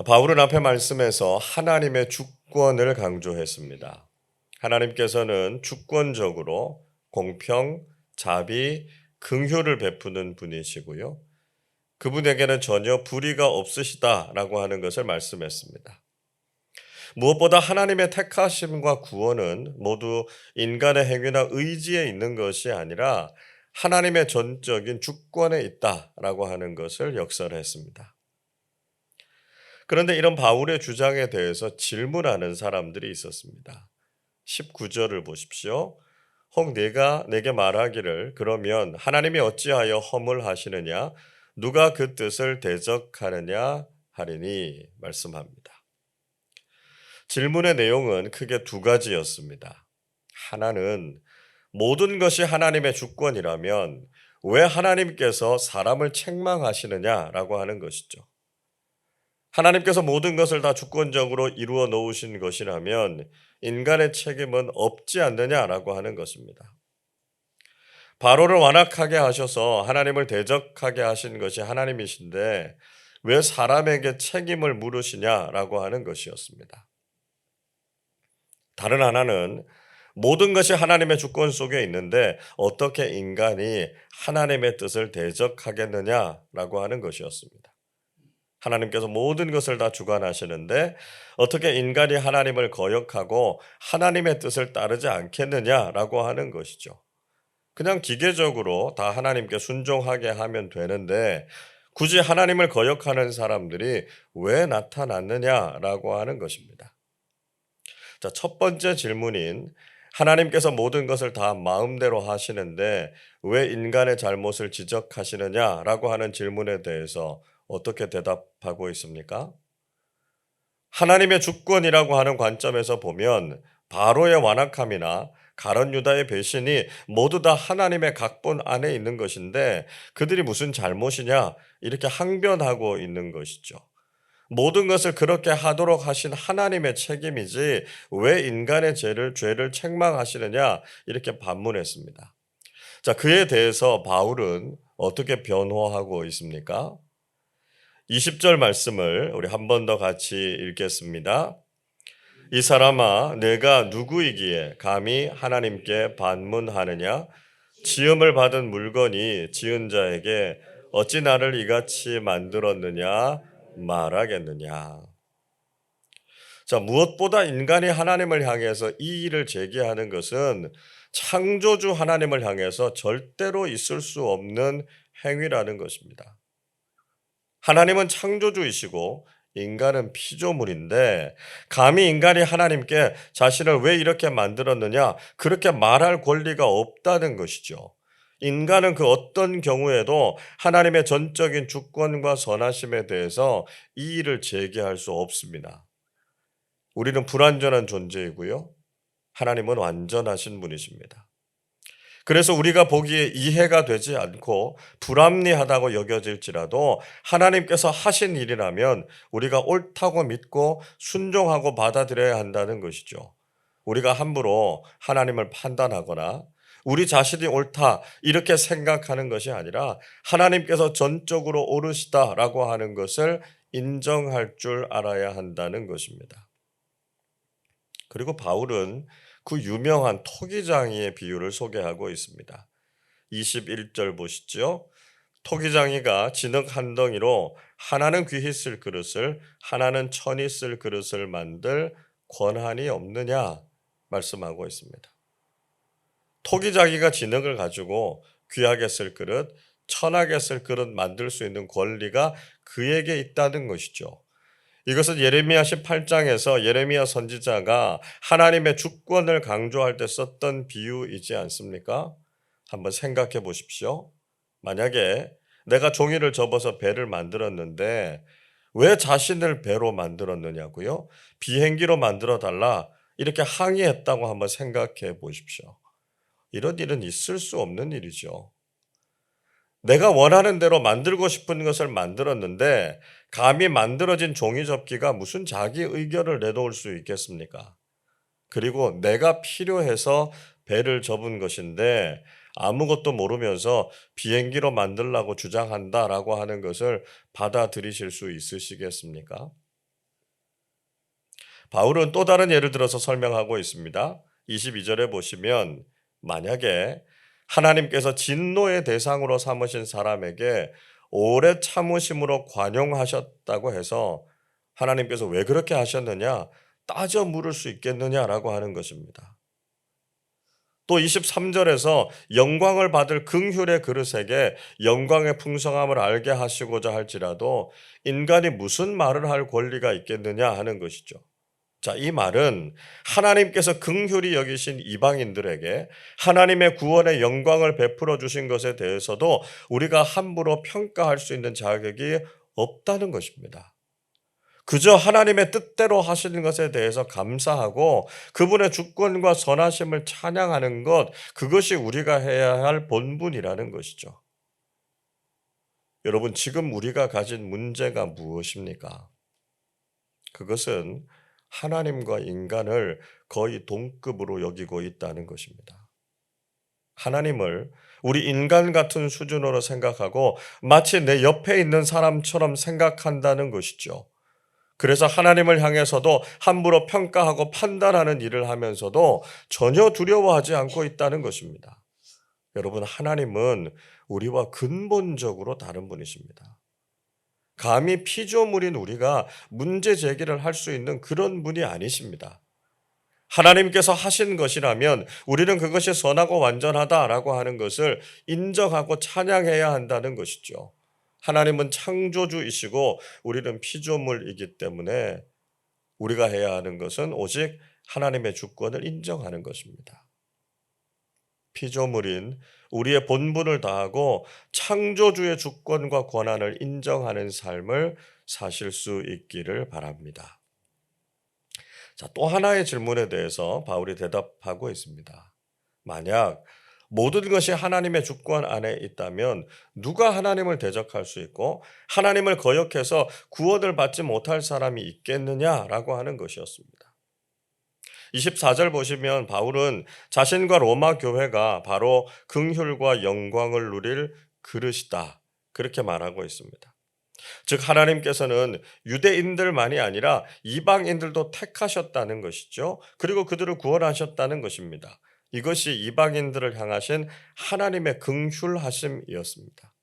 바울은 앞의 말씀에서 하나님의 주권을 강조했습니다. 하나님께서는 주권적으로 공평, 자비, 긍휼을 베푸는 분이시고요. 그분에게는 전혀 불의가 없으시다라고 하는 것을 말씀했습니다. 무엇보다 하나님의 택하심과 구원은 모두 인간의 행위나 의지에 있는 것이 아니라 하나님의 전적인 주권에 있다라고 하는 것을 역설했습니다. 그런데 이런 바울의 주장에 대해서 질문하는 사람들이 있었습니다. 19절을 보십시오. 혹 네가 내게 말하기를 그러면 하나님이 어찌하여 허물하시느냐 누가 그 뜻을 대적하느냐 하리니 말씀합니다. 질문의 내용은 크게 두 가지였습니다. 하나는 모든 것이 하나님의 주권이라면 왜 하나님께서 사람을 책망하시느냐라고 하는 것이죠. 하나님께서 모든 것을 다 주권적으로 이루어 놓으신 것이라면 인간의 책임은 없지 않느냐라고 하는 것입니다. 바로를 완악하게 하셔서 하나님을 대적하게 하신 것이 하나님이신데 왜 사람에게 책임을 물으시냐라고 하는 것이었습니다. 다른 하나는 모든 것이 하나님의 주권 속에 있는데 어떻게 인간이 하나님의 뜻을 대적하겠느냐라고 하는 것이었습니다. 하나님께서 모든 것을 다 주관하시는데 어떻게 인간이 하나님을 거역하고 하나님의 뜻을 따르지 않겠느냐라고 하는 것이죠. 그냥 기계적으로 다 하나님께 순종하게 하면 되는데 굳이 하나님을 거역하는 사람들이 왜 나타났느냐라고 하는 것입니다. 자, 첫 번째 질문인 하나님께서 모든 것을 다 마음대로 하시는데 왜 인간의 잘못을 지적하시느냐라고 하는 질문에 대해서 어떻게 대답하고 있습니까? 하나님의 주권이라고 하는 관점에서 보면 바로의 완악함이나 가룟 유다의 배신이 모두 다 하나님의 각본 안에 있는 것인데 그들이 무슨 잘못이냐 이렇게 항변하고 있는 것이죠. 모든 것을 그렇게 하도록 하신 하나님의 책임이지 왜 인간의 죄를 책망하시느냐 이렇게 반문했습니다. 자, 그에 대해서 바울은 어떻게 변호하고 있습니까? 20절 말씀을 우리 한 번 더 같이 읽겠습니다. 이 사람아 내가 누구이기에 감히 하나님께 반문하느냐 지음을 받은 물건이 지은 자에게 어찌 나를 이같이 만들었느냐 말하겠느냐. 자, 무엇보다 인간이 하나님을 향해서 이의를 제기하는 것은 창조주 하나님을 향해서 절대로 있을 수 없는 행위라는 것입니다. 하나님은 창조주이시고 인간은 피조물인데 감히 인간이 하나님께 자신을 왜 이렇게 만들었느냐 그렇게 말할 권리가 없다는 것이죠. 인간은 그 어떤 경우에도 하나님의 전적인 주권과 선하심에 대해서 이의를 제기할 수 없습니다. 우리는 불완전한 존재이고요. 하나님은 완전하신 분이십니다. 그래서 우리가 보기에 이해가 되지 않고 불합리하다고 여겨질지라도 하나님께서 하신 일이라면 우리가 옳다고 믿고 순종하고 받아들여야 한다는 것이죠. 우리가 함부로 하나님을 판단하거나 우리 자신이 옳다 이렇게 생각하는 것이 아니라 하나님께서 전적으로 옳으시다라고 하는 것을 인정할 줄 알아야 한다는 것입니다. 그리고 바울은 그 유명한 토기장이의 비유를 소개하고 있습니다. 21절 보시죠. 토기장이가 진흙 한 덩이로 하나는 귀히 쓸 그릇을 하나는 천히 쓸 그릇을 만들 권한이 없느냐 말씀하고 있습니다. 토기장이가 진흙을 가지고 귀하게 쓸 그릇, 천하게 쓸 그릇 만들 수 있는 권리가 그에게 있다는 것이죠. 이것은 예레미야 18장에서 예레미야 선지자가 하나님의 주권을 강조할 때 썼던 비유이지 않습니까? 한번 생각해 보십시오. 만약에 내가 종이를 접어서 배를 만들었는데 왜 자신을 배로 만들었느냐고요? 비행기로 만들어 달라 이렇게 항의했다고 한번 생각해 보십시오. 이런 일은 있을 수 없는 일이죠. 내가 원하는 대로 만들고 싶은 것을 만들었는데 감히 만들어진 종이접기가 무슨 자기 의견을 내놓을 수 있겠습니까? 그리고 내가 필요해서 배를 접은 것인데 아무것도 모르면서 비행기로 만들라고 주장한다라고 하는 것을 받아들이실 수 있으시겠습니까? 바울은 또 다른 예를 들어서 설명하고 있습니다. 22절에 보시면 만약에 하나님께서 진노의 대상으로 삼으신 사람에게 오래 참으심으로 관용하셨다고 해서 하나님께서 왜 그렇게 하셨느냐 따져 물을 수 있겠느냐라고 하는 것입니다. 또 23절에서 영광을 받을 긍휼의 그릇에게 영광의 풍성함을 알게 하시고자 할지라도 인간이 무슨 말을 할 권리가 있겠느냐 하는 것이죠. 자, 이 말은 하나님께서 긍휼히 여기신 이방인들에게 하나님의 구원의 영광을 베풀어 주신 것에 대해서도 우리가 함부로 평가할 수 있는 자격이 없다는 것입니다. 그저 하나님의 뜻대로 하시는 것에 대해서 감사하고 그분의 주권과 선하심을 찬양하는 것, 그것이 우리가 해야 할 본분이라는 것이죠. 여러분, 지금 우리가 가진 문제가 무엇입니까? 그것은 하나님과 인간을 거의 동급으로 여기고 있다는 것입니다. 하나님을 우리 인간 같은 수준으로 생각하고 마치 내 옆에 있는 사람처럼 생각한다는 것이죠. 그래서 하나님을 향해서도 함부로 평가하고 판단하는 일을 하면서도 전혀 두려워하지 않고 있다는 것입니다. 여러분, 하나님은 우리와 근본적으로 다른 분이십니다. 감히 피조물인 우리가 문제 제기를 할 수 있는 그런 분이 아니십니다. 하나님께서 하신 것이라면 우리는 그것이 선하고 완전하다라고 하는 것을 인정하고 찬양해야 한다는 것이죠. 하나님은 창조주이시고 우리는 피조물이기 때문에 우리가 해야 하는 것은 오직 하나님의 주권을 인정하는 것입니다. 피조물인 우리의 본분을 다하고 창조주의 주권과 권한을 인정하는 삶을 사실 수 있기를 바랍니다. 자, 또 하나의 질문에 대해서 바울이 대답하고 있습니다. 만약 모든 것이 하나님의 주권 안에 있다면 누가 하나님을 대적할 수 있고 하나님을 거역해서 구원을 받지 못할 사람이 있겠느냐라고 하는 것이었습니다. 24절 보시면 바울은 자신과 로마 교회가 바로 긍휼과 영광을 누릴 그릇이다, 그렇게 말하고 있습니다. 즉 하나님께서는 유대인들만이 아니라 이방인들도 택하셨다는 것이죠. 그리고 그들을 구원하셨다는 것입니다. 이것이 이방인들을 향하신 하나님의 긍휼하심이었습니다.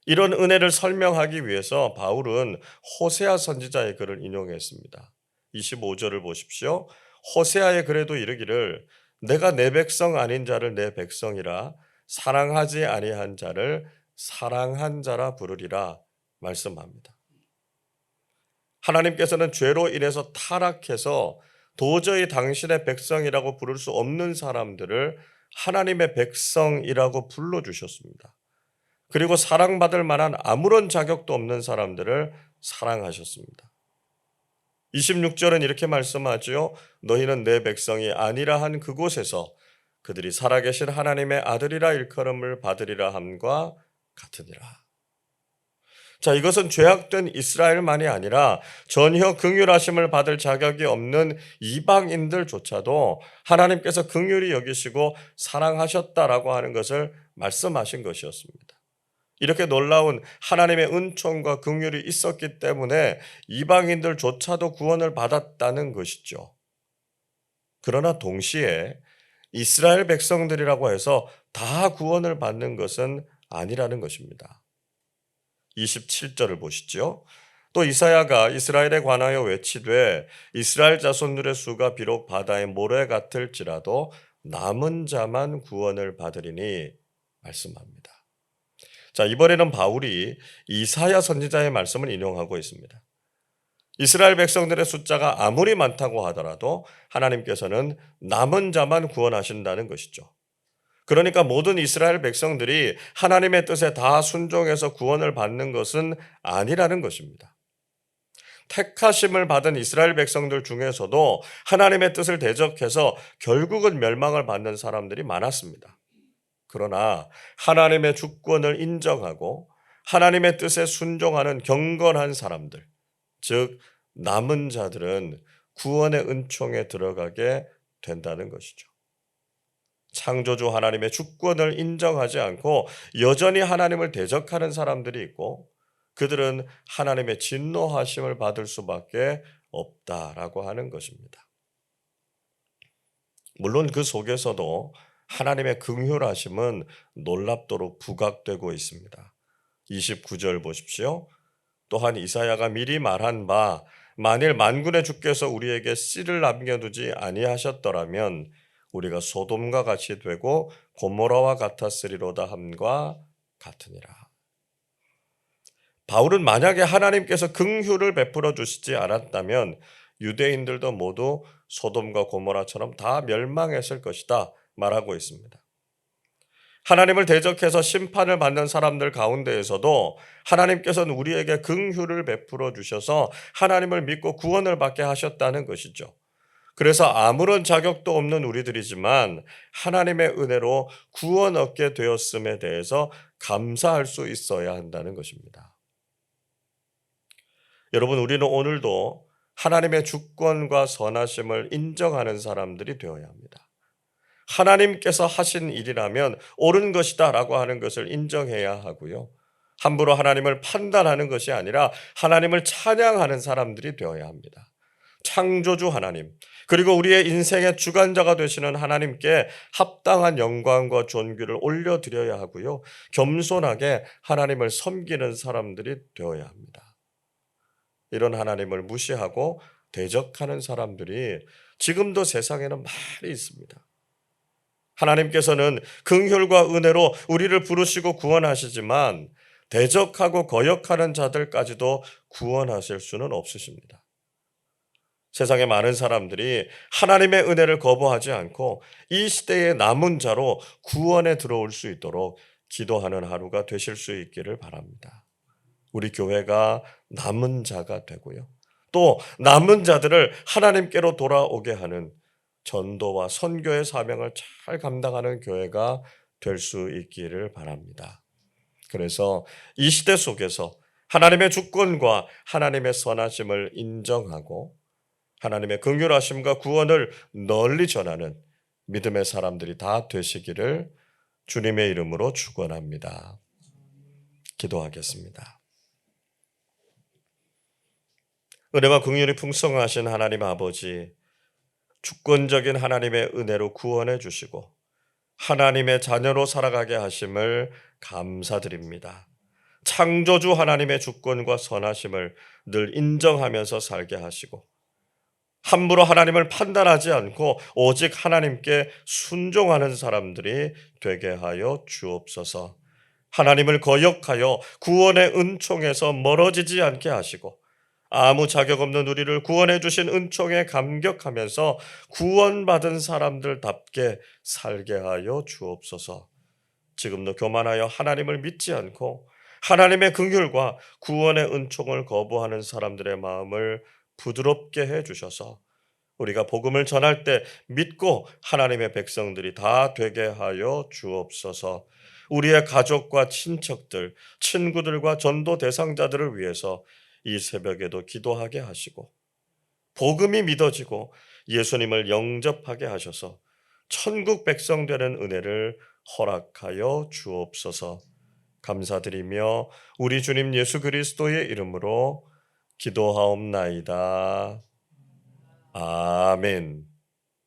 이런 은혜를 설명하기 위해서 바울은 호세아 선지자의 글을 인용했습니다. 25절을 보십시오. 호세아의 글에도 이르기를 내가 내 백성 아닌 자를 내 백성이라 사랑하지 아니한 자를 사랑한 자라 부르리라 말씀합니다. 하나님께서는 죄로 인해서 타락해서 도저히 당신의 백성이라고 부를 수 없는 사람들을 하나님의 백성이라고 불러주셨습니다. 그리고 사랑받을 만한 아무런 자격도 없는 사람들을 사랑하셨습니다. 26절은 이렇게 말씀하지요. 너희는 내 백성이 아니라 한 그곳에서 그들이 살아계신 하나님의 아들이라 일컬음을 받으리라 함과 같으니라. 자, 이것은 죄악된 이스라엘만이 아니라 전혀 긍휼하심을 받을 자격이 없는 이방인들조차도 하나님께서 긍휼히 여기시고 사랑하셨다라고 하는 것을 말씀하신 것이었습니다. 이렇게 놀라운 하나님의 은총과 긍휼이 있었기 때문에 이방인들조차도 구원을 받았다는 것이죠. 그러나 동시에 이스라엘 백성들이라고 해서 다 구원을 받는 것은 아니라는 것입니다. 27절을 보시죠. 또 이사야가 이스라엘에 관하여 외치되 이스라엘 자손들의 수가 비록 바다의 모래 같을지라도 남은 자만 구원을 받으리니 말씀합니다. 자, 이번에는 바울이 이사야 선지자의 말씀을 인용하고 있습니다. 이스라엘 백성들의 숫자가 아무리 많다고 하더라도 하나님께서는 남은 자만 구원하신다는 것이죠. 그러니까 모든 이스라엘 백성들이 하나님의 뜻에 다 순종해서 구원을 받는 것은 아니라는 것입니다. 택하심을 받은 이스라엘 백성들 중에서도 하나님의 뜻을 대적해서 결국은 멸망을 받는 사람들이 많았습니다. 그러나 하나님의 주권을 인정하고 하나님의 뜻에 순종하는 경건한 사람들, 즉 남은 자들은 구원의 은총에 들어가게 된다는 것이죠. 창조주 하나님의 주권을 인정하지 않고 여전히 하나님을 대적하는 사람들이 있고 그들은 하나님의 진노하심을 받을 수밖에 없다라고 하는 것입니다. 물론 그 속에서도 하나님의 긍휼하심은 놀랍도록 부각되고 있습니다. 29절 보십시오. 또한 이사야가 미리 말한 바 만일 만군의 주께서 우리에게 씨를 남겨두지 아니하셨더라면 우리가 소돔과 같이 되고 고모라와 같았으리로다 함과 같으니라. 바울은 만약에 하나님께서 긍휼을 베풀어 주시지 않았다면 유대인들도 모두 소돔과 고모라처럼 다 멸망했을 것이다 말하고 있습니다. 하나님을 대적해서 심판을 받는 사람들 가운데에서도 하나님께서는 우리에게 긍휼을 베풀어 주셔서 하나님을 믿고 구원을 받게 하셨다는 것이죠. 그래서 아무런 자격도 없는 우리들이지만 하나님의 은혜로 구원 얻게 되었음에 대해서 감사할 수 있어야 한다는 것입니다. 여러분, 우리는 오늘도 하나님의 주권과 선하심을 인정하는 사람들이 되어야 합니다. 하나님께서 하신 일이라면 옳은 것이다 라고 하는 것을 인정해야 하고요. 함부로 하나님을 판단하는 것이 아니라 하나님을 찬양하는 사람들이 되어야 합니다. 창조주 하나님, 그리고 우리의 인생의 주관자가 되시는 하나님께 합당한 영광과 존귀를 올려드려야 하고요. 겸손하게 하나님을 섬기는 사람들이 되어야 합니다. 이런 하나님을 무시하고 대적하는 사람들이 지금도 세상에는 많이 있습니다. 하나님께서는 긍휼과 은혜로 우리를 부르시고 구원하시지만 대적하고 거역하는 자들까지도 구원하실 수는 없으십니다. 세상의 많은 사람들이 하나님의 은혜를 거부하지 않고 이 시대의 남은 자로 구원에 들어올 수 있도록 기도하는 하루가 되실 수 있기를 바랍니다. 우리 교회가 남은 자가 되고요. 또 남은 자들을 하나님께로 돌아오게 하는 전도와 선교의 사명을 잘 감당하는 교회가 될 수 있기를 바랍니다. 그래서 이 시대 속에서 하나님의 주권과 하나님의 선하심을 인정하고 하나님의 긍휼하심과 구원을 널리 전하는 믿음의 사람들이 다 되시기를 주님의 이름으로 축원합니다. 기도하겠습니다. 은혜와 긍휼이 풍성하신 하나님 아버지, 주권적인 하나님의 은혜로 구원해 주시고 하나님의 자녀로 살아가게 하심을 감사드립니다. 창조주 하나님의 주권과 선하심을 늘 인정하면서 살게 하시고 함부로 하나님을 판단하지 않고 오직 하나님께 순종하는 사람들이 되게 하여 주옵소서. 하나님을 거역하여 구원의 은총에서 멀어지지 않게 하시고 아무 자격 없는 우리를 구원해 주신 은총에 감격하면서 구원받은 사람들답게 살게 하여 주옵소서. 지금도 교만하여 하나님을 믿지 않고 하나님의 긍휼과 구원의 은총을 거부하는 사람들의 마음을 부드럽게 해 주셔서 우리가 복음을 전할 때 믿고 하나님의 백성들이 다 되게 하여 주옵소서. 우리의 가족과 친척들, 친구들과 전도 대상자들을 위해서 이 새벽에도 기도하게 하시고 복음이 믿어지고 예수님을 영접하게 하셔서 천국 백성 되는 은혜를 허락하여 주옵소서. 감사드리며 우리 주님 예수 그리스도의 이름으로 기도하옵나이다. 아멘.